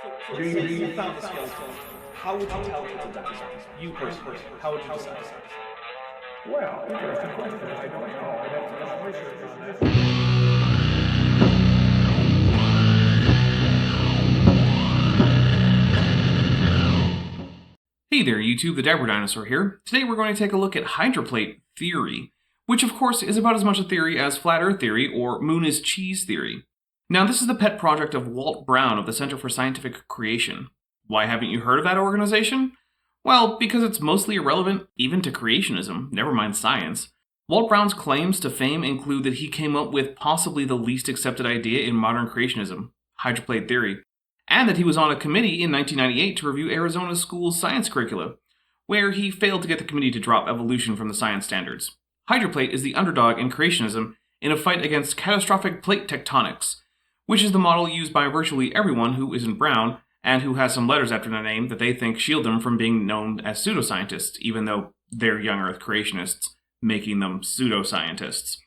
You found the skeleton. How would you tell people that this happened? You personally, how would you decide? Well, interesting question. I don't know. I'd have to do some research on this. Hey there YouTube, the Dabber Dinosaur here. Today we're going to take a look at hydroplate theory, which of course is about as much a theory as flat earth theory or moon is cheese theory. Now this is the pet project of Walt Brown of the Center for Scientific Creation. Why haven't you heard of that organization? Well, because it's mostly irrelevant even to creationism, never mind science. Walt Brown's claims to fame include that he came up with possibly the least accepted idea in modern creationism, hydroplate theory, and that he was on a committee in 1998 to review Arizona school's science curricula, where he failed to get the committee to drop evolution from the science standards. Hydroplate is the underdog in creationism in a fight against catastrophic plate tectonics, which is the model used by virtually everyone who isn't brown and who has some letters after their name that they think shield them from being known as pseudoscientists, even though they're young Earth creationists, making them pseudoscientists.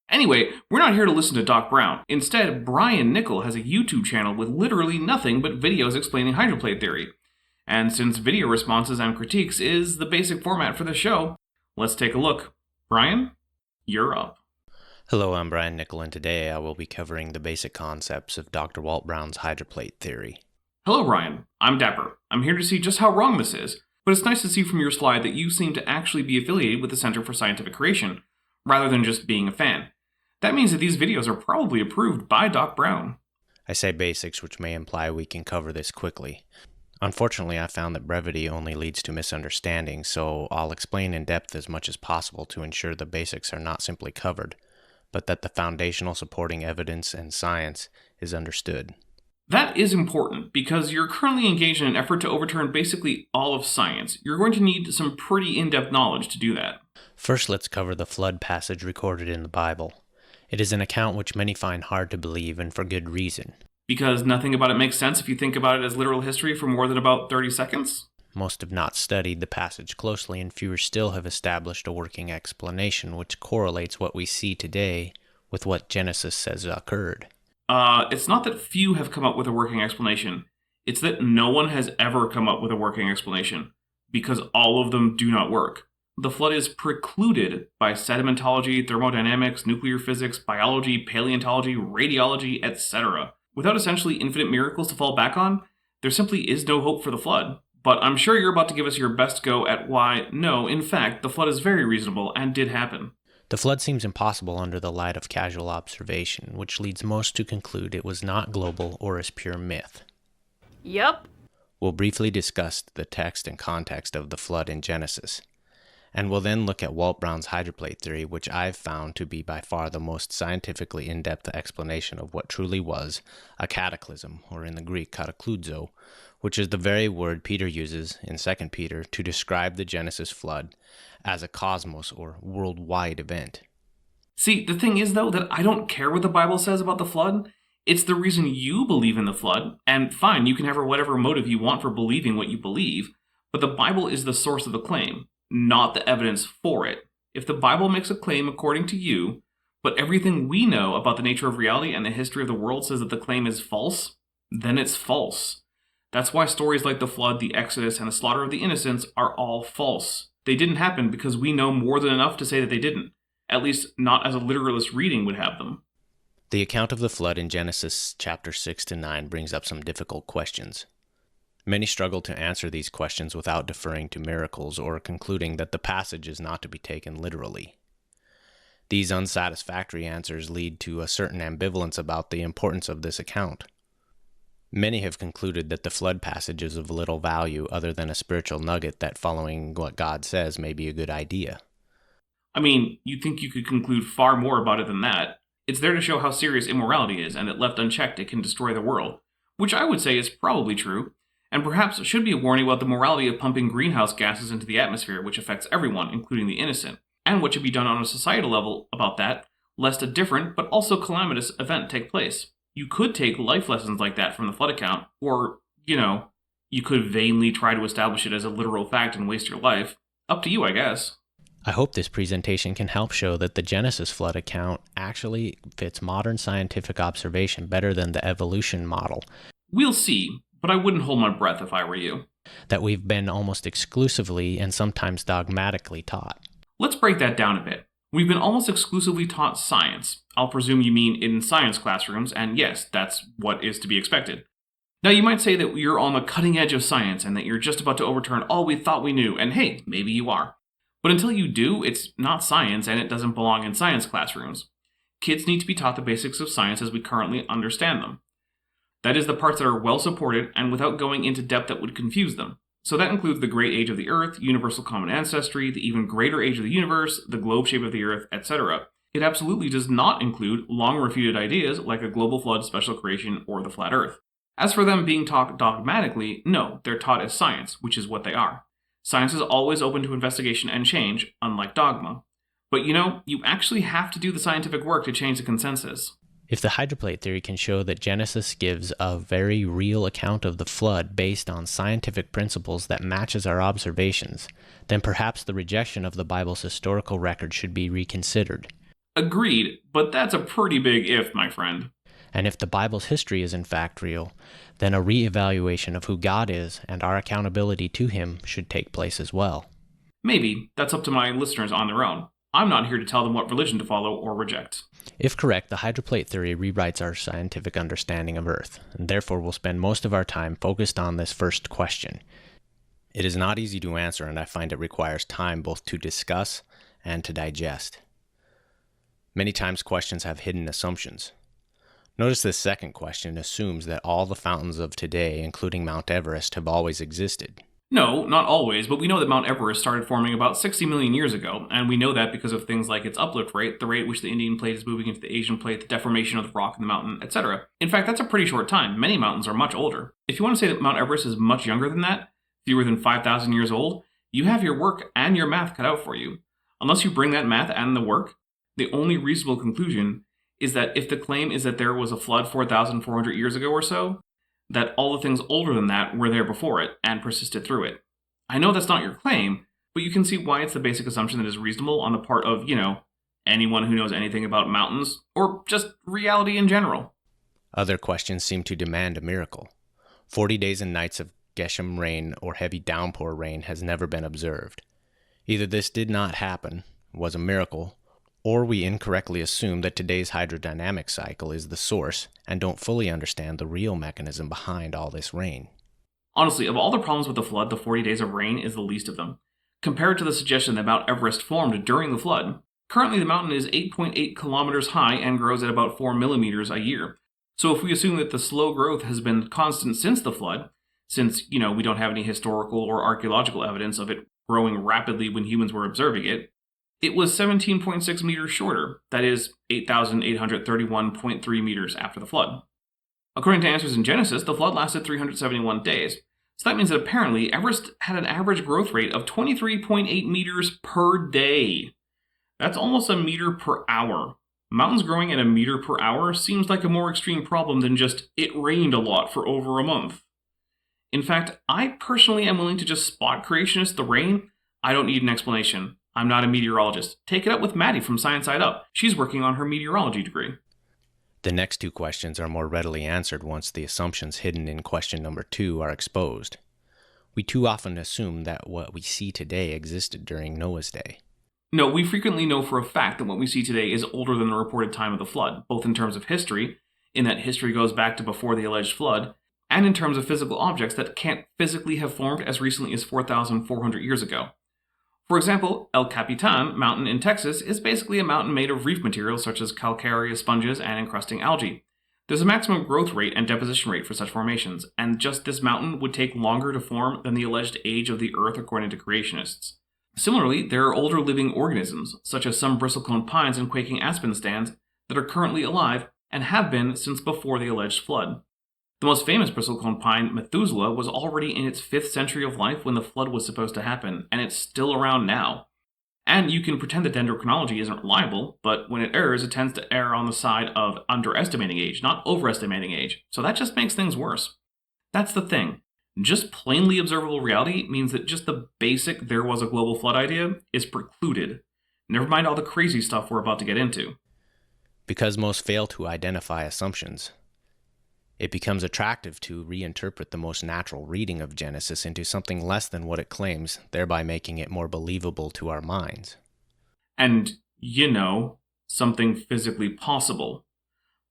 Anyway, we're not here to listen to Doc Brown. Instead, Brian Nickel has a YouTube channel with literally nothing but videos explaining hydroplate theory. And since video responses and critiques is the basic format for the show, let's take a look. Brian, you're up. Hello, I'm Brian Nickel, and today I will be covering the basic concepts of Dr. Walt Brown's hydroplate theory. Hello, Brian. I'm Dapper. I'm here to see just how wrong this is, but it's nice to see from your slide that you seem to actually be affiliated with the Center for Scientific Creation, rather than just being a fan. That means that these videos are probably approved by Doc Brown. I say basics, which may imply we can cover this quickly. Unfortunately, I found that brevity only leads to misunderstanding, so I'll explain in depth as much as possible to ensure the basics are not simply covered, but that the foundational supporting evidence and science is understood. That is important, because you're currently engaged in an effort to overturn basically all of science. You're going to need some pretty in-depth knowledge to do that. First, let's cover the flood passage recorded in the Bible. It is an account which many find hard to believe, and for good reason. Because nothing about it makes sense if you think about it as literal history for more than about 30 seconds? Most have not studied the passage closely, and fewer still have established a working explanation which correlates what we see today with what Genesis says occurred. It's not that few have come up with a working explanation. It's that no one has ever come up with a working explanation, because all of them do not work. The flood is precluded by sedimentology, thermodynamics, nuclear physics, biology, paleontology, radiology, etc. Without essentially infinite miracles to fall back on, there simply is no hope for the flood. But I'm sure you're about to give us your best go at why, no, in fact, the flood is very reasonable and did happen. The flood seems impossible under the light of casual observation, which leads most to conclude it was not global or is pure myth. Yup. We'll briefly discuss the text and context of the flood in Genesis, and we'll then look at Walt Brown's hydroplate theory, which I've found to be by far the most scientifically in-depth explanation of what truly was a cataclysm, or in the Greek katakludzo, which is the very word Peter uses in 2 Peter to describe the Genesis flood as a cosmos or worldwide event. See, the thing is though that I don't care what the Bible says about the flood. It's the reason you believe in the flood, and fine, you can have whatever motive you want for believing what you believe, but the Bible is the source of the claim, not the evidence for it. If the Bible makes a claim according to you, but everything we know about the nature of reality and the history of the world says that the claim is false, then it's false. That's why stories like the flood, the Exodus, and the slaughter of the innocents are all false. They didn't happen because we know more than enough to say that they didn't. At least not as a literalist reading would have them. The account of the flood in Genesis chapter 6 to 9 brings up some difficult questions. Many struggle to answer these questions without deferring to miracles or concluding that the passage is not to be taken literally. These unsatisfactory answers lead to a certain ambivalence about the importance of this account. Many have concluded that the flood passage is of little value other than a spiritual nugget that following what God says may be a good idea. I mean, you'd think you could conclude far more about it than that. It's there to show how serious immorality is, and that left unchecked it can destroy the world, which I would say is probably true, and perhaps should be a warning about the morality of pumping greenhouse gases into the atmosphere, which affects everyone, including the innocent, and what should be done on a societal level about that, lest a different but also calamitous event take place. You could take life lessons like that from the flood account, or, you could vainly try to establish it as a literal fact and waste your life. Up to you, I guess. I hope this presentation can help show that the Genesis flood account actually fits modern scientific observation better than the evolution model. We'll see, but I wouldn't hold my breath if I were you. That we've been almost exclusively and sometimes dogmatically taught. Let's break that down a bit. We've been almost exclusively taught science. I'll presume you mean in science classrooms, and yes, that's what is to be expected. Now, you might say that you're on the cutting edge of science and that you're just about to overturn all we thought we knew, and hey, maybe you are. But until you do, it's not science and it doesn't belong in science classrooms. Kids need to be taught the basics of science as we currently understand them. That is, the parts that are well supported and without going into depth that would confuse them. So that includes the great age of the Earth, universal common ancestry, the even greater age of the universe, the globe shape of the Earth, etc. It absolutely does not include long-refuted ideas like a global flood, special creation, or the flat Earth. As for them being taught dogmatically, no, they're taught as science, which is what they are. Science is always open to investigation and change, unlike dogma. But you actually have to do the scientific work to change the consensus. If the hydroplate theory can show that Genesis gives a very real account of the flood based on scientific principles that matches our observations, then perhaps the rejection of the Bible's historical record should be reconsidered. Agreed, but that's a pretty big if, my friend. And if the Bible's history is in fact real, then a re-evaluation of who God is and our accountability to Him should take place as well. Maybe. That's up to my listeners on their own. I'm not here to tell them what religion to follow or reject. If correct, the hydroplate theory rewrites our scientific understanding of Earth, and therefore we'll spend most of our time focused on this first question. It is not easy to answer, and I find it requires time both to discuss and to digest. Many times questions have hidden assumptions. Notice this second question assumes that all the fountains of today, including Mount Everest, have always existed. No, not always, but we know that Mount Everest started forming about 60 million years ago, and we know that because of things like its uplift rate, the rate at which the Indian plate is moving into the Asian plate, the deformation of the rock in the mountain, etc. In fact, that's a pretty short time. Many mountains are much older. If you want to say that Mount Everest is much younger than that, fewer than 5,000 years old, you have your work and your math cut out for you. Unless you bring that math and the work, the only reasonable conclusion is that if the claim is that there was a flood 4,400 years ago or so, that all the things older than that were there before it and persisted through it. I know that's not your claim, but you can see why it's the basic assumption that is reasonable on the part of, anyone who knows anything about mountains, or just reality in general. Other questions seem to demand a miracle. 40 days and nights of Geshem rain or heavy downpour rain has never been observed. Either this did not happen, was a miracle, or we incorrectly assume that today's hydrodynamic cycle is the source and don't fully understand the real mechanism behind all this rain. Honestly, of all the problems with the flood, the 40 days of rain is the least of them. Compared to the suggestion that Mount Everest formed during the flood, currently the mountain is 8.8 kilometers high and grows at about 4 millimeters a year. So if we assume that the slow growth has been constant since the flood, since, we don't have any historical or archaeological evidence of it growing rapidly when humans were observing it, it was 17.6 meters shorter, that is, 8,831.3 meters after the flood. According to answers in Genesis, the flood lasted 371 days. So that means that apparently Everest had an average growth rate of 23.8 meters per day. That's almost a meter per hour. Mountains growing at a meter per hour seems like a more extreme problem than just it rained a lot for over a month. In fact, I personally am willing to just spot creationist the rain. I don't need an explanation. I'm not a meteorologist. Take it up with Maddie from Science Side Up. She's working on her meteorology degree. The next two questions are more readily answered once the assumptions hidden in question number 2 are exposed. We too often assume that what we see today existed during Noah's day. No, we frequently know for a fact that what we see today is older than the reported time of the flood, both in terms of history, in that history goes back to before the alleged flood, and in terms of physical objects that can't physically have formed as recently as 4,400 years ago. For example, El Capitan mountain in Texas is basically a mountain made of reef materials such as calcareous sponges and encrusting algae. There's a maximum growth rate and deposition rate for such formations, and just this mountain would take longer to form than the alleged age of the Earth according to creationists. Similarly, there are older living organisms, such as some bristlecone pines and quaking aspen stands, that are currently alive and have been since before the alleged flood. The most famous bristlecone pine, Methuselah, was already in its 5th century of life when the flood was supposed to happen, and it's still around now. And you can pretend that dendrochronology isn't reliable, but when it errs, it tends to err on the side of underestimating age, not overestimating age. So that just makes things worse. That's the thing. Just plainly observable reality means that just the basic there was a global flood idea is precluded. Never mind all the crazy stuff we're about to get into. Because most fail to identify assumptions, It becomes attractive to reinterpret the most natural reading of Genesis into something less than what it claims, thereby making it more believable to our minds. And, something physically possible.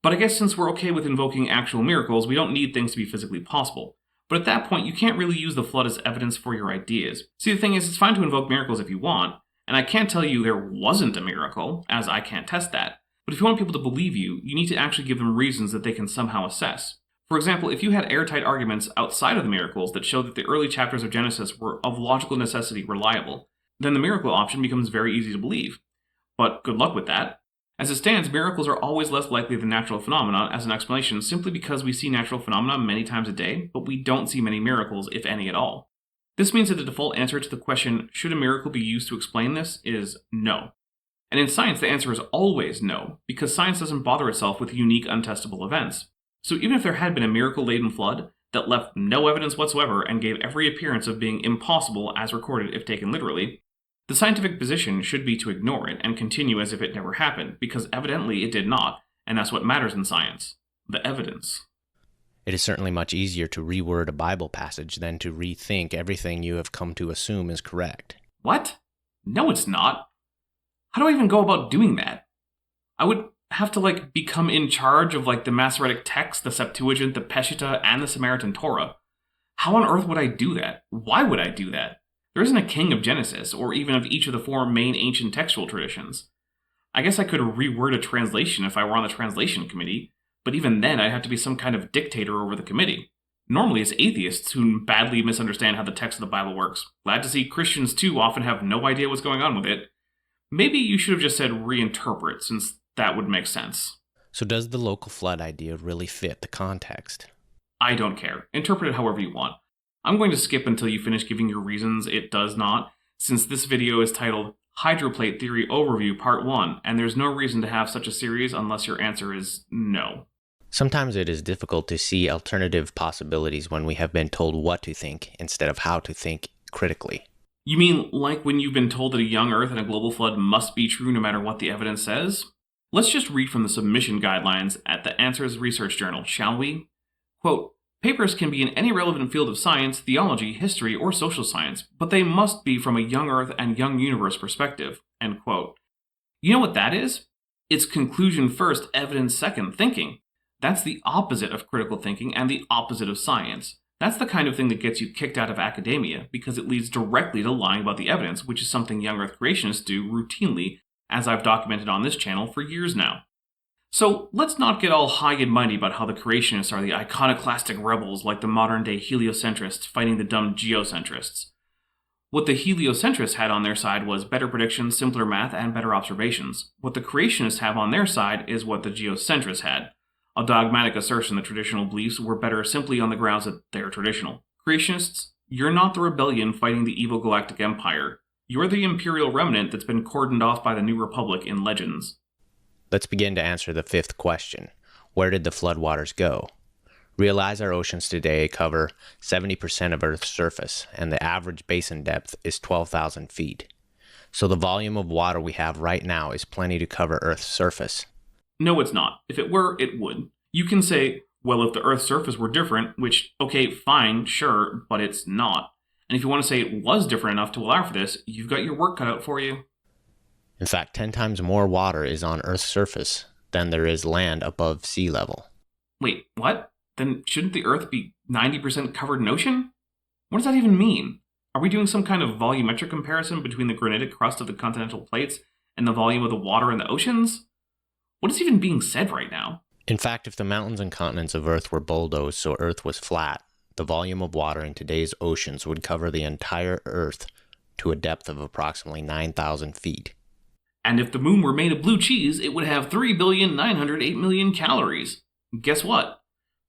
But I guess since we're okay with invoking actual miracles, we don't need things to be physically possible. But at that point, you can't really use the flood as evidence for your ideas. See, the thing is, it's fine to invoke miracles if you want, and I can't tell you there wasn't a miracle, as I can't test that. But if you want people to believe you, you need to actually give them reasons that they can somehow assess. For example, if you had airtight arguments outside of the miracles that show that the early chapters of Genesis were of logical necessity reliable, then the miracle option becomes very easy to believe. But good luck with that. As it stands, miracles are always less likely than natural phenomena as an explanation simply because we see natural phenomena many times a day, but we don't see many miracles, if any at all. This means that the default answer to the question, should a miracle be used to explain this, is no. And in science, the answer is always no, because science doesn't bother itself with unique, untestable events. So even if there had been a miracle-laden flood that left no evidence whatsoever and gave every appearance of being impossible as recorded if taken literally, the scientific position should be to ignore it and continue as if it never happened, because evidently it did not, and that's what matters in science. The evidence. It is certainly much easier to reword a Bible passage than to rethink everything you have come to assume is correct. What? No, it's not. How do I even go about doing that? I would have to, become in charge of, the Masoretic text, the Septuagint, the Peshitta, and the Samaritan Torah. How on earth would I do that? Why would I do that? There isn't a king of Genesis, or even of each of the four main ancient textual traditions. I guess I could reword a translation if I were on the translation committee, but even then I'd have to be some kind of dictator over the committee. Normally it's atheists who badly misunderstand how the text of the Bible works. Glad to see Christians too often have no idea what's going on with it. Maybe you should have just said reinterpret, since that would make sense. So does the local flood idea really fit the context? I don't care. Interpret it however you want. I'm going to skip until you finish giving your reasons it does not, since this video is titled Hydroplate Theory Overview Part 1, and there's no reason to have such a series unless your answer is no. Sometimes it is difficult to see alternative possibilities when we have been told what to think instead of how to think critically. You mean like when you've been told that a young Earth and a global flood must be true no matter what the evidence says? Let's just read from the submission guidelines at the Answers Research Journal, shall we? Quote, papers can be in any relevant field of science, theology, history, or social science, but they must be from a young Earth and young universe perspective, end quote. You know what that is? It's conclusion first, evidence second thinking. That's the opposite of critical thinking and the opposite of science. That's the kind of thing that gets you kicked out of academia, because it leads directly to lying about the evidence, which is something young Earth creationists do routinely, as I've documented on this channel for years now. So let's not get all high and mighty about how the creationists are the iconoclastic rebels like the modern-day heliocentrists fighting the dumb geocentrists. What the heliocentrists had on their side was better predictions, simpler math, and better observations. What the creationists have on their side is what the geocentrists had. A dogmatic assertion that traditional beliefs were better simply on the grounds that they're traditional. Creationists, you're not the rebellion fighting the evil galactic empire. You're the imperial remnant that's been cordoned off by the New Republic in Legends. Let's begin to answer the fifth question. Where did the floodwaters go? Realize our oceans today cover 70% of Earth's surface, and the average basin depth is 12,000 feet. So the volume of water we have right now is plenty to cover Earth's surface. No, it's not. If it were, it would. You can say, well, if the Earth's surface were different, which, okay, fine, sure, but it's not. And if you want to say it was different enough to allow for this, you've got your work cut out for you. In fact, 10 times more water is on Earth's surface than there is land above sea level. Wait, what? Then shouldn't the Earth be 90% covered in ocean? What does that even mean? Are we doing some kind of volumetric comparison between the granitic crust of the continental plates and the volume of the water in the oceans? What is even being said right now? In fact, if the mountains and continents of Earth were bulldozed so Earth was flat, the volume of water in today's oceans would cover the entire Earth to a depth of approximately 9,000 feet. And if the moon were made of blue cheese, it would have 3,908,000,000 calories. Guess what?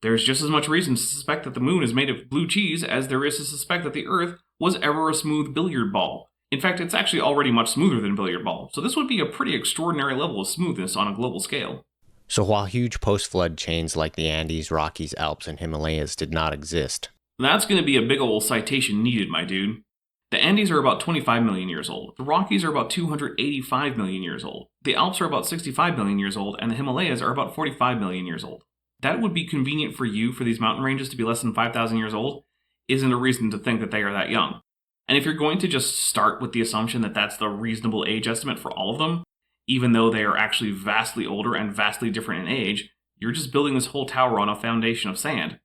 There's just as much reason to suspect that the moon is made of blue cheese as there is to suspect that the Earth was ever a smooth billiard ball. In fact, it's actually already much smoother than a billiard ball, so this would be a pretty extraordinary level of smoothness on a global scale. So while huge post-flood chains like the Andes, Rockies, Alps, and Himalayas did not exist, that's going to be a big ol' citation needed, my dude. The Andes are about 25 million years old, the Rockies are about 285 million years old, the Alps are about 65 million years old, and the Himalayas are about 45 million years old. that it would be convenient for you for these mountain ranges to be less than 5,000 years old isn't a reason to think that they are that young. And if you're going to just start with the assumption that that's the reasonable age estimate for all of them, even though they are actually vastly older and vastly different in age, you're just building this whole tower on a foundation of sand.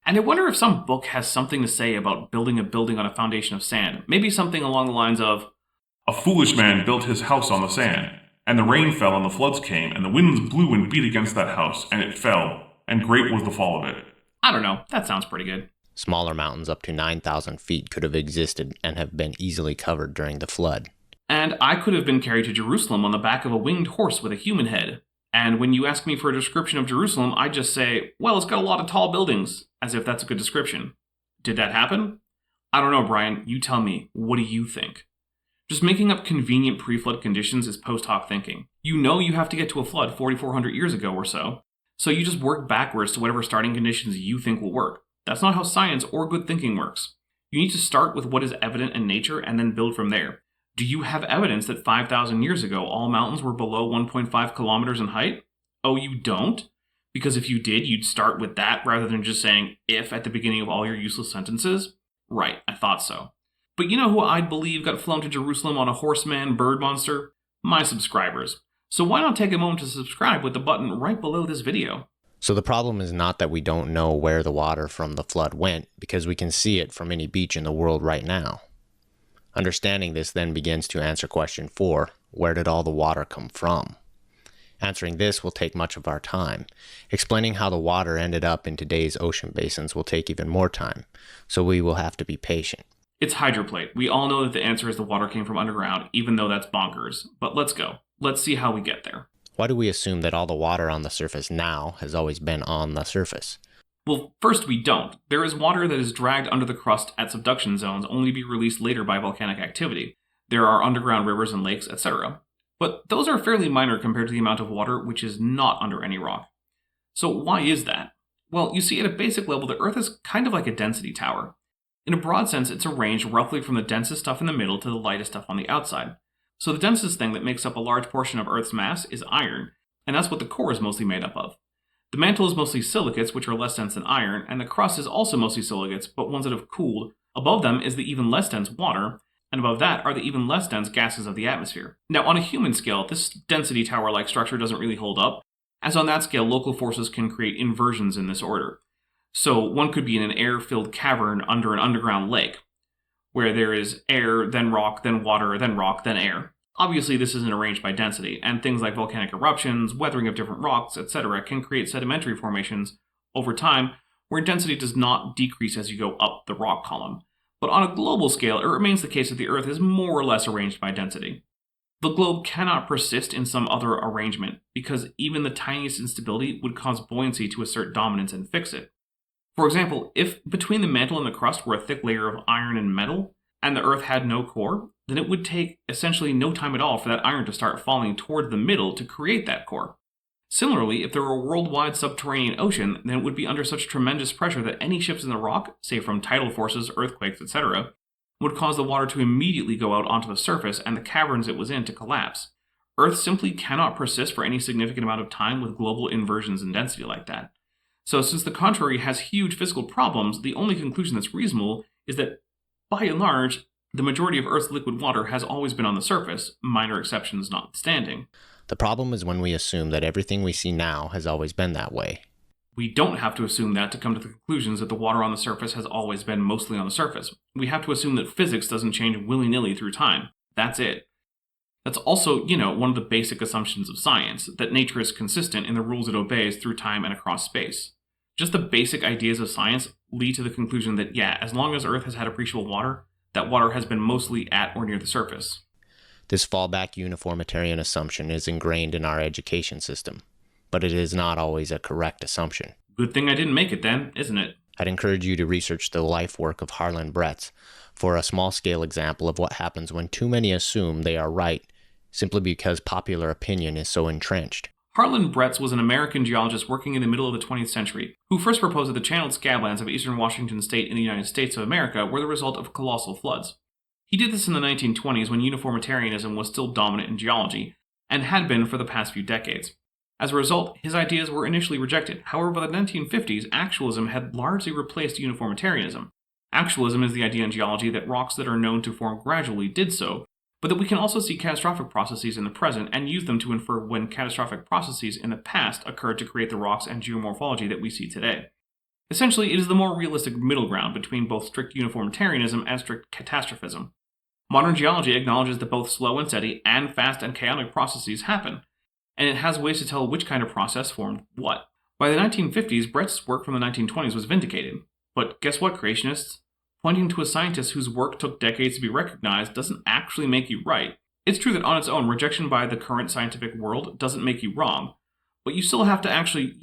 And I wonder if some book has something to say about building a building on a foundation of sand. Maybe something along the lines of, "A foolish man built his house on the sand, and the rain fell and the floods came, and the winds blew and beat against that house, and it fell, and great was the fall of it." I don't know, that sounds pretty good. Smaller mountains up to 9,000 feet could have existed and have been easily covered during the flood. And I could have been carried to Jerusalem on the back of a winged horse with a human head. And when you ask me for a description of Jerusalem, I just say, well, it's got a lot of tall buildings, as if that's a good description. Did that happen? I don't know, Brian. You tell me. What do you think? Just making up convenient pre-flood conditions is post hoc thinking. You know you have to get to a flood 4,400 years ago or so you just work backwards to whatever starting conditions you think will work. That's not how science or good thinking works. You need to start with what is evident in nature and then build from there. Do you have evidence that 5,000 years ago all mountains were below 1.5 kilometers in height? Oh, you don't? Because if you did, you'd start with that rather than just saying if at the beginning of all your useless sentences? Right, I thought so. But you know who I'd believe got flown to Jerusalem on a horseman bird monster? My subscribers. So why not take a moment to subscribe with the button right below this video? So the problem is not that we don't know where the water from the flood went, because we can see it from any beach in the world right now. Understanding this then begins to answer question 4, where did all the water come from? Answering this will take much of our time. Explaining how the water ended up in today's ocean basins will take even more time, so we will have to be patient. It's hydroplate. We all know that the answer is the water came from underground, even though that's bonkers. But let's go. Let's see how we get there. Why do we assume that all the water on the surface now has always been on the surface? Well, first we don't. There is water that is dragged under the crust at subduction zones only to be released later by volcanic activity. There are underground rivers and lakes, etc. But those are fairly minor compared to the amount of water which is not under any rock. So why is that? Well, you see, at a basic level, the Earth is kind of like a density tower. In a broad sense, it's arranged roughly from the densest stuff in the middle to the lightest stuff on the outside. So the densest thing that makes up a large portion of Earth's mass is iron, and that's what the core is mostly made up of. The mantle is mostly silicates, which are less dense than iron, and the crust is also mostly silicates, but ones that have cooled. Above them is the even less dense water, and above that are the even less dense gases of the atmosphere. Now, on a human scale, this density tower-like structure doesn't really hold up, as on that scale, local forces can create inversions in this order. So one could be in an air-filled cavern under an underground lake, where there is air, then rock, then water, then rock, then air. Obviously, this isn't arranged by density, and things like volcanic eruptions, weathering of different rocks, etc. can create sedimentary formations over time where density does not decrease as you go up the rock column. But on a global scale, it remains the case that the Earth is more or less arranged by density. The globe cannot persist in some other arrangement, because even the tiniest instability would cause buoyancy to assert dominance and fix it. For example, if between the mantle and the crust were a thick layer of iron and metal, and the Earth had no core, then it would take essentially no time at all for that iron to start falling toward the middle to create that core. Similarly, if there were a worldwide subterranean ocean, then it would be under such tremendous pressure that any shifts in the rock, say from tidal forces, earthquakes, etc., would cause the water to immediately go out onto the surface and the caverns it was in to collapse. Earth simply cannot persist for any significant amount of time with global inversions in density like that. So since the contrary has huge physical problems, the only conclusion that's reasonable is that, by and large, the majority of Earth's liquid water has always been on the surface, minor exceptions notwithstanding. The problem is when we assume that everything we see now has always been that way. We don't have to assume that to come to the conclusions that the water on the surface has always been mostly on the surface. We have to assume that physics doesn't change willy-nilly through time. That's it. That's also, one of the basic assumptions of science, that nature is consistent in the rules it obeys through time and across space. Just the basic ideas of science lead to the conclusion that, as long as Earth has had appreciable water, that water has been mostly at or near the surface. This fallback uniformitarian assumption is ingrained in our education system, but it is not always a correct assumption. Good thing I didn't make it then, isn't it? I'd encourage you to research the life work of Harlan Bretz for a small-scale example of what happens when too many assume they are right simply because popular opinion is so entrenched. Harlan Bretz was an American geologist working in the middle of the 20th century, who first proposed that the channeled scablands of eastern Washington state in the United States of America were the result of colossal floods. He did this in the 1920s when uniformitarianism was still dominant in geology, and had been for the past few decades. As a result, his ideas were initially rejected. However, by the 1950s, actualism had largely replaced uniformitarianism. Actualism is the idea in geology that rocks that are known to form gradually did so, but that we can also see catastrophic processes in the present and use them to infer when catastrophic processes in the past occurred to create the rocks and geomorphology that we see today. Essentially, it is the more realistic middle ground between both strict uniformitarianism and strict catastrophism. Modern geology acknowledges that both slow and steady and fast and chaotic processes happen, and it has ways to tell which kind of process formed what. By the 1950s, Brett's work from the 1920s was vindicated. But guess what, creationists? Pointing to a scientist whose work took decades to be recognized doesn't actually make you right. It's true that on its own, rejection by the current scientific world doesn't make you wrong, but you still have to actually,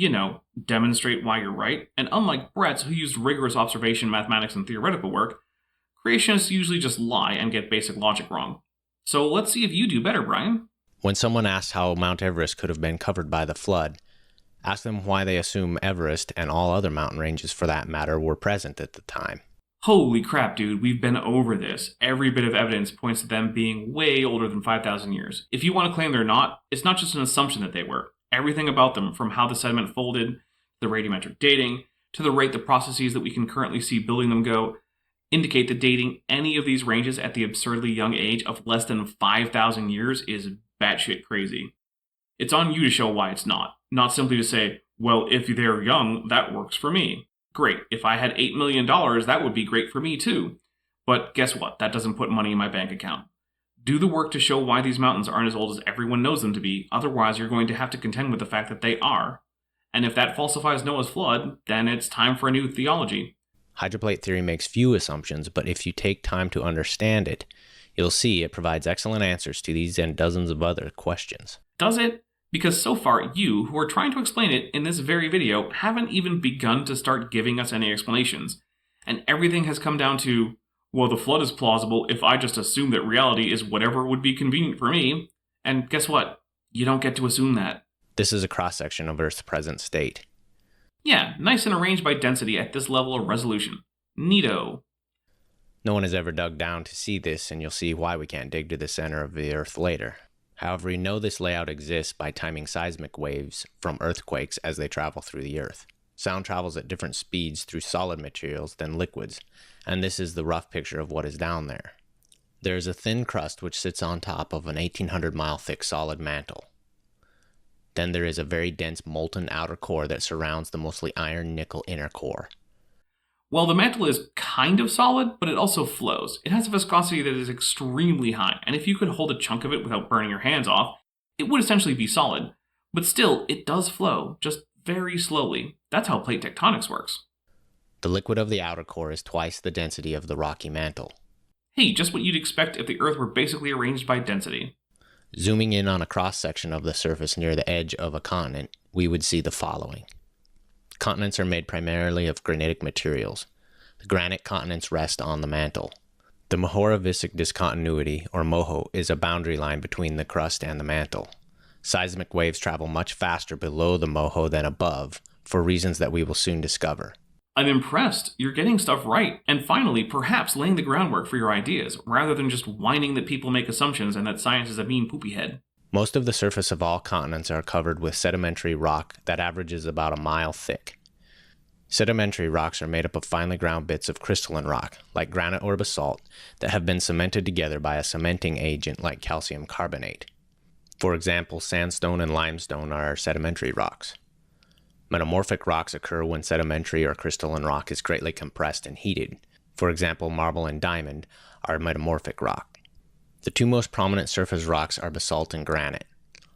demonstrate why you're right, and unlike Brett's, who used rigorous observation, mathematics, and theoretical work, creationists usually just lie and get basic logic wrong. So let's see if you do better, Brian. When someone asks how Mount Everest could have been covered by the flood, ask them why they assume Everest, and all other mountain ranges for that matter, were present at the time. Holy crap, dude, we've been over this. Every bit of evidence points to them being way older than 5,000 years. If you want to claim they're not, it's not just an assumption that they were. Everything about them, from how the sediment folded, the radiometric dating, to the rate the processes that we can currently see building them go, indicate that dating any of these ranges at the absurdly young age of less than 5,000 years is batshit crazy. It's on you to show why it's not simply to say, well, if they're young, that works for me. Great, if I had $8 million, that would be great for me too. But guess what? That doesn't put money in my bank account. Do the work to show why these mountains aren't as old as everyone knows them to be, otherwise you're going to have to contend with the fact that they are. And if that falsifies Noah's flood, then it's time for a new theology. Hydroplate theory makes few assumptions, but if you take time to understand it, you'll see it provides excellent answers to these and dozens of other questions. Does it? Because so far, you, who are trying to explain it in this very video, haven't even begun to start giving us any explanations. And everything has come down to, well, the flood is plausible if I just assume that reality is whatever would be convenient for me. And guess what? You don't get to assume that. This is a cross-section of Earth's present state. Yeah, nice and arranged by density at this level of resolution. Neato. No one has ever dug down to see this, and you'll see why we can't dig to the center of the Earth later. However, we know this layout exists by timing seismic waves from earthquakes as they travel through the Earth. Sound travels at different speeds through solid materials than liquids, and this is the rough picture of what is down there. There is a thin crust which sits on top of an 1,800-mile thick solid mantle. Then there is a very dense molten outer core that surrounds the mostly iron-nickel inner core. Well, the mantle is kind of solid, but it also flows. It has a viscosity that is extremely high, and if you could hold a chunk of it without burning your hands off, it would essentially be solid. But still, it does flow, just very slowly. That's how plate tectonics works. The liquid of the outer core is twice the density of the rocky mantle. Hey, just what you'd expect if the Earth were basically arranged by density. Zooming in on a cross-section of the surface near the edge of a continent, we would see the following. Continents are made primarily of granitic materials. The granite continents rest on the mantle. The Mohorovicic discontinuity, or MOHO, is a boundary line between the crust and the mantle. Seismic waves travel much faster below the MOHO than above, for reasons that we will soon discover. I'm impressed. You're getting stuff right. And finally, perhaps laying the groundwork for your ideas, rather than just whining that people make assumptions and that science is a mean poopy head. Most of the surface of all continents are covered with sedimentary rock that averages about a mile thick. Sedimentary rocks are made up of finely ground bits of crystalline rock, like granite or basalt, that have been cemented together by a cementing agent like calcium carbonate. For example, sandstone and limestone are sedimentary rocks. Metamorphic rocks occur when sedimentary or crystalline rock is greatly compressed and heated. For example, marble and diamond are metamorphic rock. The two most prominent surface rocks are basalt and granite.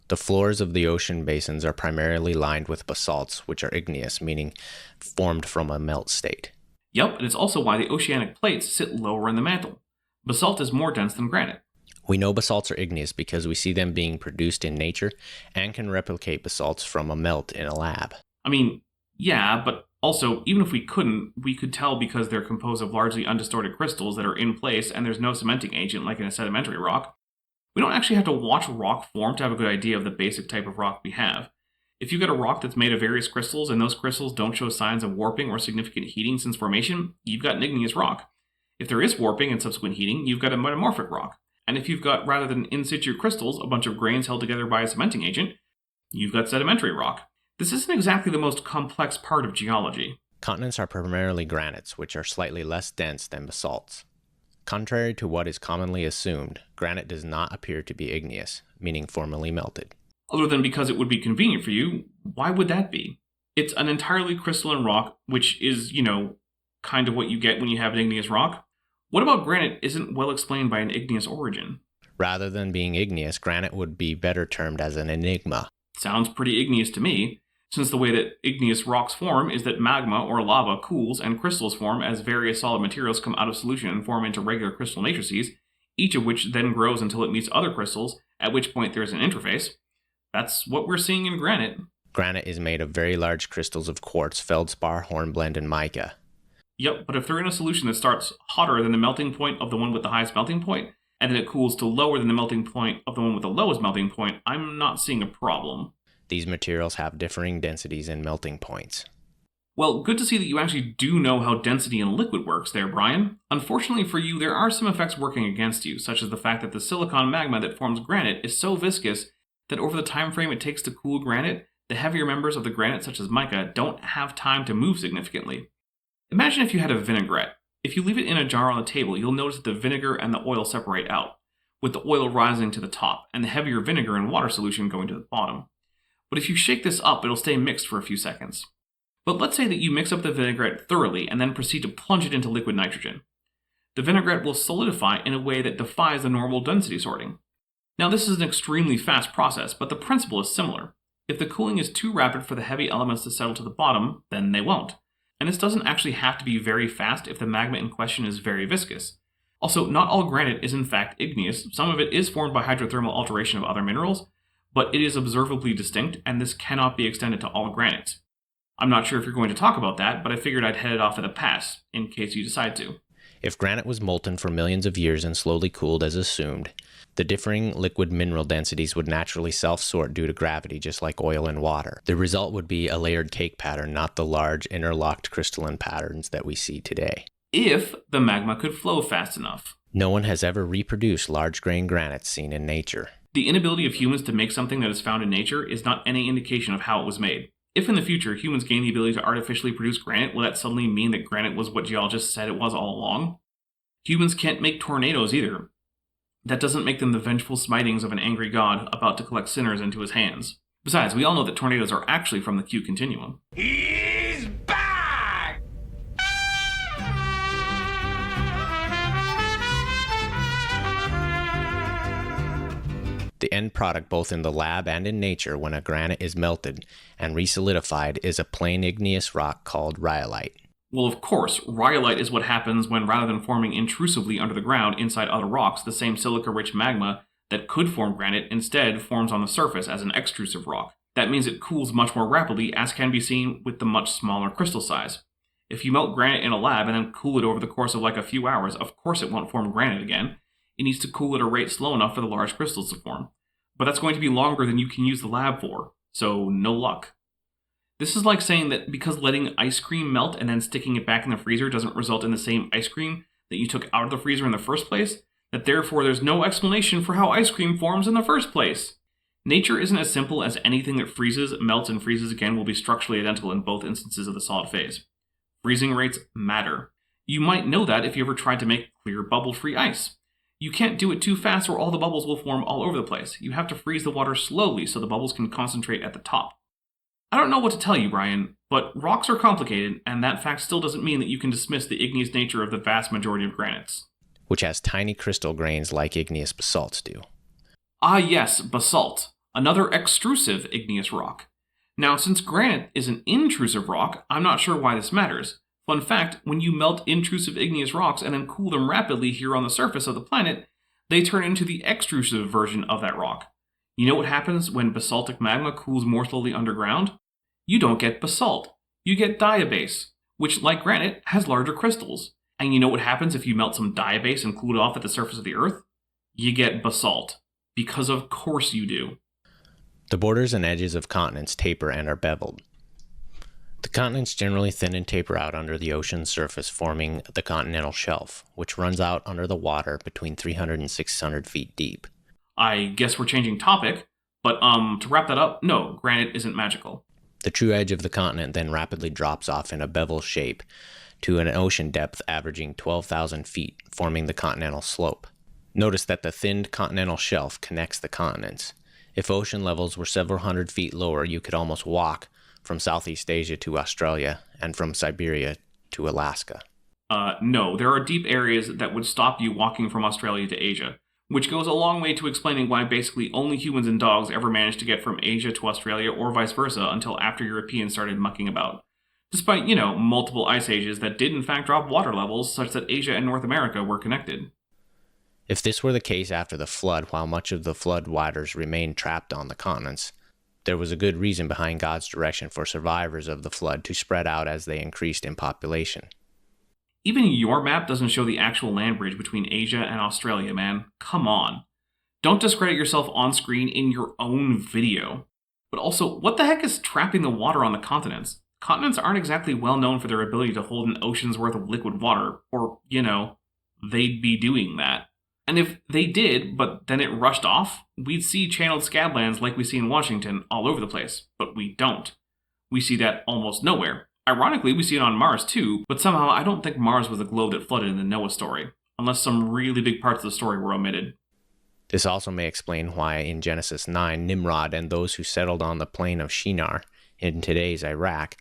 The floors of the ocean basins are primarily lined with basalts, which are igneous, meaning formed from a melt state. Yep, and it's also why the oceanic plates sit lower in the mantle. Basalt is more dense than granite. We know basalts are igneous because we see them being produced in nature and can replicate basalts from a melt in a lab. I mean, yeah, but also, even if we couldn't, we could tell because they're composed of largely undistorted crystals that are in place and there's no cementing agent like in a sedimentary rock. We don't actually have to watch rock form to have a good idea of the basic type of rock we have. If you've got a rock that's made of various crystals and those crystals don't show signs of warping or significant heating since formation, you've got an igneous rock. If there is warping and subsequent heating, you've got a metamorphic rock. And if you've got, rather than in situ crystals, a bunch of grains held together by a cementing agent, You've got sedimentary rock. This isn't exactly the most complex part of geology. Continents are primarily granites, which are slightly less dense than basalts. Contrary to what is commonly assumed, granite does not appear to be igneous, meaning formally melted. Other than because it would be convenient for you, why would that be? It's an entirely crystalline rock, which is, kind of what you get when you have an igneous rock. What about granite isn't well explained by an igneous origin? Rather than being igneous, granite would be better termed as an enigma. Sounds pretty igneous to me, since the way that igneous rocks form is that magma or lava cools and crystals form as various solid materials come out of solution and form into regular crystal matrices, each of which then grows until it meets other crystals, at which point there is an interface. That's what we're seeing in granite. Granite is made of very large crystals of quartz, feldspar, hornblende, and mica. Yep, but if they're in a solution that starts hotter than the melting point of the one with the highest melting point, and then it cools to lower than the melting point of the one with the lowest melting point, I'm not seeing a problem. These materials have differing densities and melting points. Well, good to see that you actually do know how density in liquid works there, Brian. Unfortunately for you, there are some effects working against you, such as the fact that the silicon magma that forms granite is so viscous that over the time frame it takes to cool granite, the heavier members of the granite, such as mica, don't have time to move significantly. Imagine if you had a vinaigrette. If you leave it in a jar on the table, you'll notice that the vinegar and the oil separate out, with the oil rising to the top, and the heavier vinegar and water solution going to the bottom. But if you shake this up, it'll stay mixed for a few seconds. But let's say that you mix up the vinaigrette thoroughly and then proceed to plunge it into liquid nitrogen. The vinaigrette will solidify in a way that defies the normal density sorting. Now, this is an extremely fast process, but the principle is similar. If the cooling is too rapid for the heavy elements to settle to the bottom, then they won't. And this doesn't actually have to be very fast if the magma in question is very viscous. Also, not all granite is in fact igneous. Some of it is formed by hydrothermal alteration of other minerals, but it is observably distinct, and this cannot be extended to all granites. I'm not sure if you're going to talk about that, but I figured I'd head it off at a pass, in case you decide to. If granite was molten for millions of years and slowly cooled as assumed, the differing liquid mineral densities would naturally self-sort due to gravity, just like oil and water. The result would be a layered cake pattern, not the large interlocked crystalline patterns that we see today. If the magma could flow fast enough. No one has ever reproduced large-grain granites seen in nature. The inability of humans to make something that is found in nature is not any indication of how it was made. If in the future humans gain the ability to artificially produce granite, will that suddenly mean that granite was what geologists said it was all along? Humans can't make tornadoes either. That doesn't make them the vengeful smitings of an angry god about to collect sinners into his hands. Besides, we all know that tornadoes are actually from the Q continuum. He's back! The end product both in the lab and in nature when a granite is melted and resolidified is a plain igneous rock called rhyolite. Well, of course, rhyolite is what happens when rather than forming intrusively under the ground inside other rocks, the same silica-rich magma that could form granite instead forms on the surface as an extrusive rock. That means it cools much more rapidly, as can be seen with the much smaller crystal size. If you melt granite in a lab and then cool it over the course of like a few hours, of course it won't form granite again. It needs to cool at a rate slow enough for the large crystals to form. But that's going to be longer than you can use the lab for, so no luck. This is like saying that because letting ice cream melt and then sticking it back in the freezer doesn't result in the same ice cream that you took out of the freezer in the first place, that therefore there's no explanation for how ice cream forms in the first place. Nature isn't as simple as anything that freezes, melts, and freezes again will be structurally identical in both instances of the solid phase. Freezing rates matter. You might know that if you ever tried to make clear bubble-free ice. You can't do it too fast or all the bubbles will form all over the place. You have to freeze the water slowly so the bubbles can concentrate at the top. I don't know what to tell you, Brian, but rocks are complicated, and that fact still doesn't mean that you can dismiss the igneous nature of the vast majority of granites. Which has tiny crystal grains like igneous basalts do. Ah yes, basalt, another extrusive igneous rock. Now, since granite is an intrusive rock, I'm not sure why this matters. Fun fact, when you melt intrusive igneous rocks and then cool them rapidly here on the surface of the planet, they turn into the extrusive version of that rock. You know what happens when basaltic magma cools more slowly underground? You don't get basalt. You get diabase, which, like granite, has larger crystals. And you know what happens if you melt some diabase and cool it off at the surface of the Earth? You get basalt. Because of course you do. The borders and edges of continents taper and are beveled. The continents generally thin and taper out under the ocean's surface, forming the continental shelf, which runs out under the water between 300 and 600 feet deep. I guess we're changing topic, But to wrap that up, no, granite isn't magical. The true edge of the continent then rapidly drops off in a bevel shape to an ocean depth averaging 12,000 feet, forming the continental slope. Notice that the thinned continental shelf connects the continents. If ocean levels were several hundred feet lower, you could almost walk from Southeast Asia to Australia and from Siberia to Alaska. No, there are deep areas that would stop you walking from Australia to Asia, which goes a long way to explaining why basically only humans and dogs ever managed to get from Asia to Australia or vice versa until after Europeans started mucking about. Despite, multiple ice ages that did in fact drop water levels such that Asia and North America were connected. If this were the case after the flood, while much of the flood waters remained trapped on the continents, there was a good reason behind God's direction for survivors of the flood to spread out as they increased in population. Even your map doesn't show the actual land bridge between Asia and Australia, man. Come on. Don't discredit yourself on screen in your own video. But also, what the heck is trapping the water on the continents? Continents aren't exactly well known for their ability to hold an ocean's worth of liquid water, or, they'd be doing that. And if they did, but then it rushed off, we'd see channeled scablands like we see in Washington all over the place, but we don't. We see that almost nowhere. Ironically, we see it on Mars too, but somehow I don't think Mars was the globe that flooded in the Noah story, unless some really big parts of the story were omitted. This also may explain why in Genesis 9, Nimrod and those who settled on the plain of Shinar, in today's Iraq,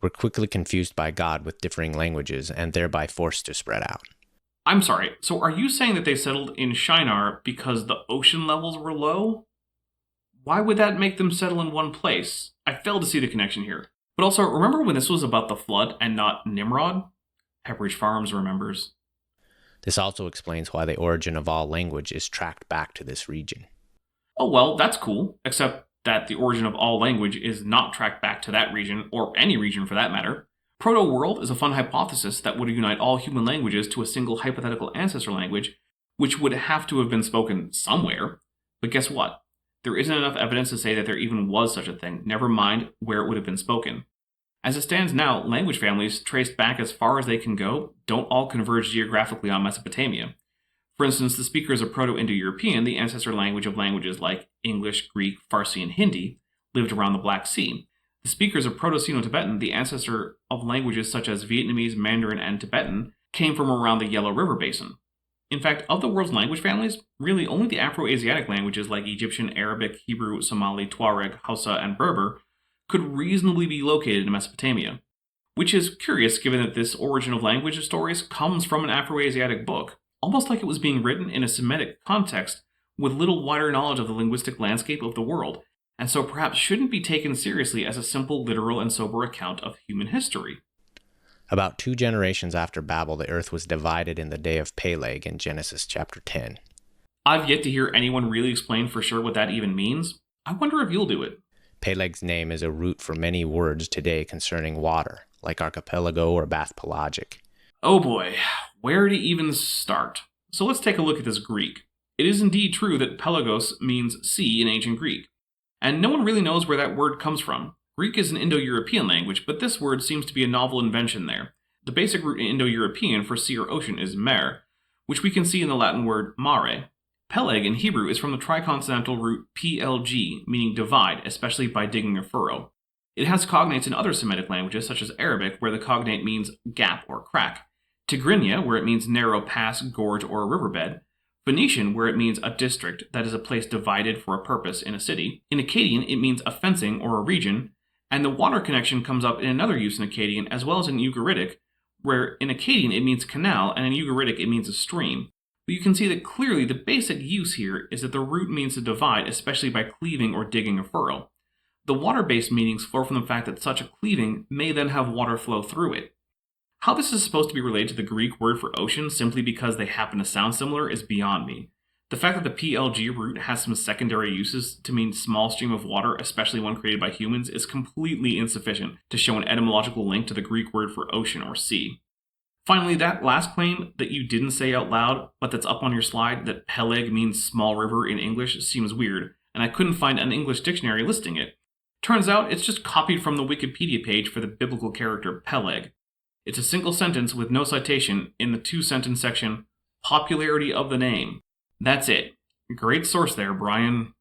were quickly confused by God with differing languages and thereby forced to spread out. I'm sorry, so are you saying that they settled in Shinar because the ocean levels were low? Why would that make them settle in one place? I fail to see the connection here. But also, remember when this was about the flood and not Nimrod? Pepperidge Farms remembers. This also explains why the origin of all language is tracked back to this region. Oh well, that's cool, except that the origin of all language is not tracked back to that region, or any region for that matter. Proto-world is a fun hypothesis that would unite all human languages to a single hypothetical ancestor language, which would have to have been spoken somewhere. But guess what? There isn't enough evidence to say that there even was such a thing, never mind where it would have been spoken. As it stands now, language families, traced back as far as they can go, don't all converge geographically on Mesopotamia. For instance, the speakers of Proto-Indo-European, the ancestor language of languages like English, Greek, Farsi, and Hindi, lived around the Black Sea. The speakers of Proto-Sino-Tibetan, the ancestor of languages such as Vietnamese, Mandarin, and Tibetan, came from around the Yellow River Basin. In fact, of the world's language families, really only the Afro-Asiatic languages like Egyptian, Arabic, Hebrew, Somali, Tuareg, Hausa, and Berber could reasonably be located in Mesopotamia. Which is curious given that this origin of language stories comes from an Afro-Asiatic book, almost like it was being written in a Semitic context with little wider knowledge of the linguistic landscape of the world, and so perhaps shouldn't be taken seriously as a simple, literal, and sober account of human history. About 2 generations after Babel, the earth was divided in the day of Peleg in Genesis chapter 10. I've yet to hear anyone really explain for sure what that even means. I wonder if you'll do it. Peleg's name is a root for many words today concerning water, like archipelago or bath pelagic. Oh boy, where to even start? So let's take a look at this Greek. It is indeed true that pelagos means sea in ancient Greek, and no one really knows where that word comes from. Greek is an Indo-European language, but this word seems to be a novel invention there. The basic root in Indo-European for sea or ocean is mer, which we can see in the Latin word mare. Peleg in Hebrew is from the tricontinental root plg, meaning divide, especially by digging a furrow. It has cognates in other Semitic languages, such as Arabic, where the cognate means gap or crack, Tigrinya, where it means narrow pass, gorge, or riverbed, Phoenician, where it means a district, that is a place divided for a purpose in a city. In Akkadian, it means a fencing or a region, and the water connection comes up in another use in Akkadian as well as in Ugaritic, where in Akkadian it means canal, and in Ugaritic it means a stream. But you can see that clearly the basic use here is that the root means to divide, especially by cleaving or digging a furrow. The water-based meanings flow from the fact that such a cleaving may then have water flow through it. How this is supposed to be related to the Greek word for ocean simply because they happen to sound similar is beyond me. The fact that the PLG root has some secondary uses to mean small stream of water, especially one created by humans, is completely insufficient to show an etymological link to the Greek word for ocean or sea. Finally, that last claim that you didn't say out loud, but that's up on your slide, that Peleg means small river in English, seems weird, and I couldn't find an English dictionary listing it. Turns out it's just copied from the Wikipedia page for the biblical character Peleg. It's a single sentence with no citation in the 2-sentence section, popularity of the name. That's it. Great source there, Brian.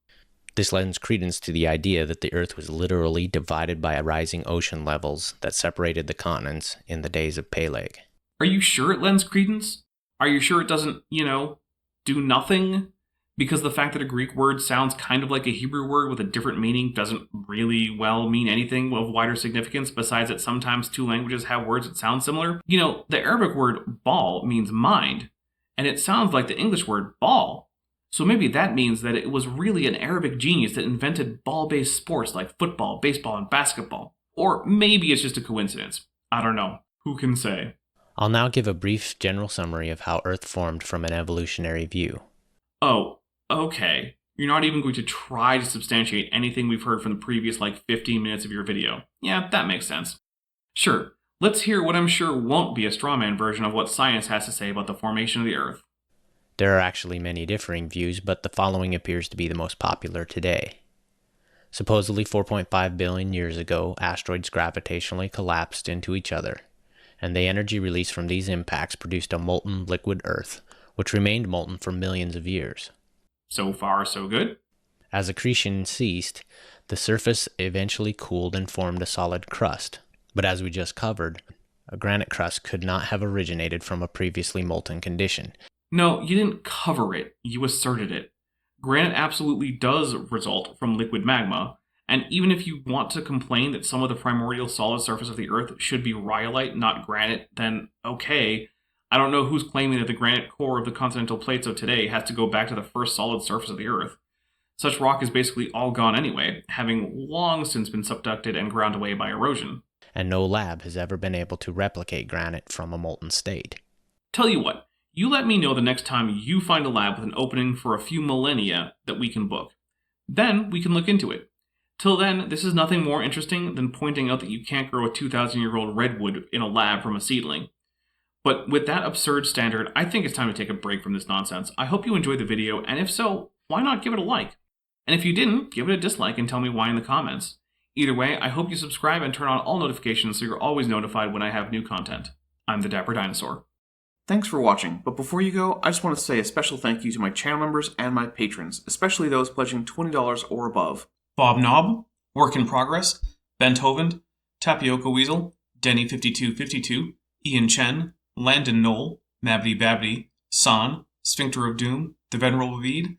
This lends credence to the idea that the Earth was literally divided by rising ocean levels that separated the continents in the days of Peleg. Are you sure it lends credence? Are you sure it doesn't, do nothing? Because the fact that a Greek word sounds kind of like a Hebrew word with a different meaning doesn't really, mean anything of wider significance, besides that sometimes two languages have words that sound similar. The Arabic word ball means mind, and it sounds like the English word ball. So maybe that means that it was really an Arabic genius that invented ball-based sports like football, baseball, and basketball. Or maybe it's just a coincidence. I don't know. Who can say? I'll now give a brief general summary of how Earth formed from an evolutionary view. Oh, okay. You're not even going to try to substantiate anything we've heard from the previous 15 minutes of your video. Yeah, that makes sense. Sure, let's hear what I'm sure won't be a strawman version of what science has to say about the formation of the Earth. There are actually many differing views, but the following appears to be the most popular today. Supposedly 4.5 billion years ago, asteroids gravitationally collapsed into each other, and the energy released from these impacts produced a molten liquid Earth, which remained molten for millions of years. So far, so good. As accretion ceased, the surface eventually cooled and formed a solid crust. But as we just covered, a granite crust could not have originated from a previously molten condition. No, you didn't cover it, you asserted it. Granite absolutely does result from liquid magma, and even if you want to complain that some of the primordial solid surface of the Earth should be rhyolite, not granite, then okay. I don't know who's claiming that the granite core of the continental plates of today has to go back to the first solid surface of the Earth. Such rock is basically all gone anyway, having long since been subducted and ground away by erosion. And no lab has ever been able to replicate granite from a molten state. Tell you what, you let me know the next time you find a lab with an opening for a few millennia that we can book. Then we can look into it. Till then, this is nothing more interesting than pointing out that you can't grow a 2,000-year-old redwood in a lab from a seedling. But with that absurd standard, I think it's time to take a break from this nonsense. I hope you enjoyed the video, and if so, why not give it a like? And if you didn't, give it a dislike and tell me why in the comments. Either way, I hope you subscribe and turn on all notifications so you're always notified when I have new content. I'm the Dapper Dinosaur. Thanks for watching, but before you go, I just want to say a special thank you to my channel members and my patrons, especially those pledging $20 or above. Bob Knob, Work in Progress, Bent Hovend, Tapioca Weasel, Denny5252, Ian Chen, Landon Knoll, Mabdy Babdy, San, Sphincter of Doom, The Venerable Veed,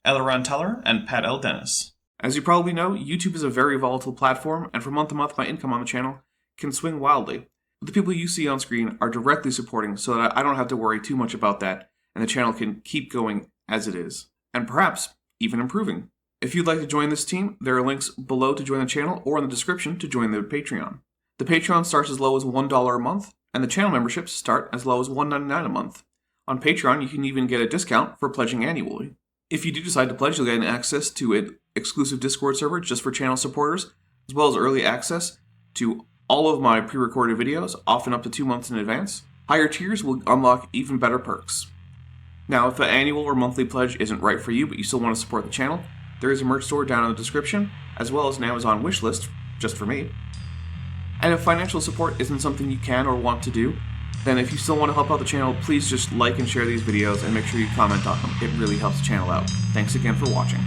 Eleran Teller, and Pat L. Dennis. As you probably know, YouTube is a very volatile platform, and from month to month my income on the channel can swing wildly. But the people you see on screen are directly supporting so that I don't have to worry too much about that, and the channel can keep going as it is, and perhaps even improving. If you'd like to join this team, there are links below to join the channel or in the description to join the Patreon. The Patreon starts as low as $1 a month, and the channel memberships start as low as $1.99 a month. On Patreon, you can even get a discount for pledging annually. If you do decide to pledge, you'll get access to an exclusive Discord server just for channel supporters, as well as early access to all of my pre-recorded videos, often up to 2 months in advance. Higher tiers will unlock even better perks. Now, if an annual or monthly pledge isn't right for you, but you still want to support the channel, there is a merch store down in the description, as well as an Amazon wishlist, just for me. And if financial support isn't something you can or want to do, then if you still want to help out the channel, please just like and share these videos and make sure you comment on them. It really helps the channel out. Thanks again for watching.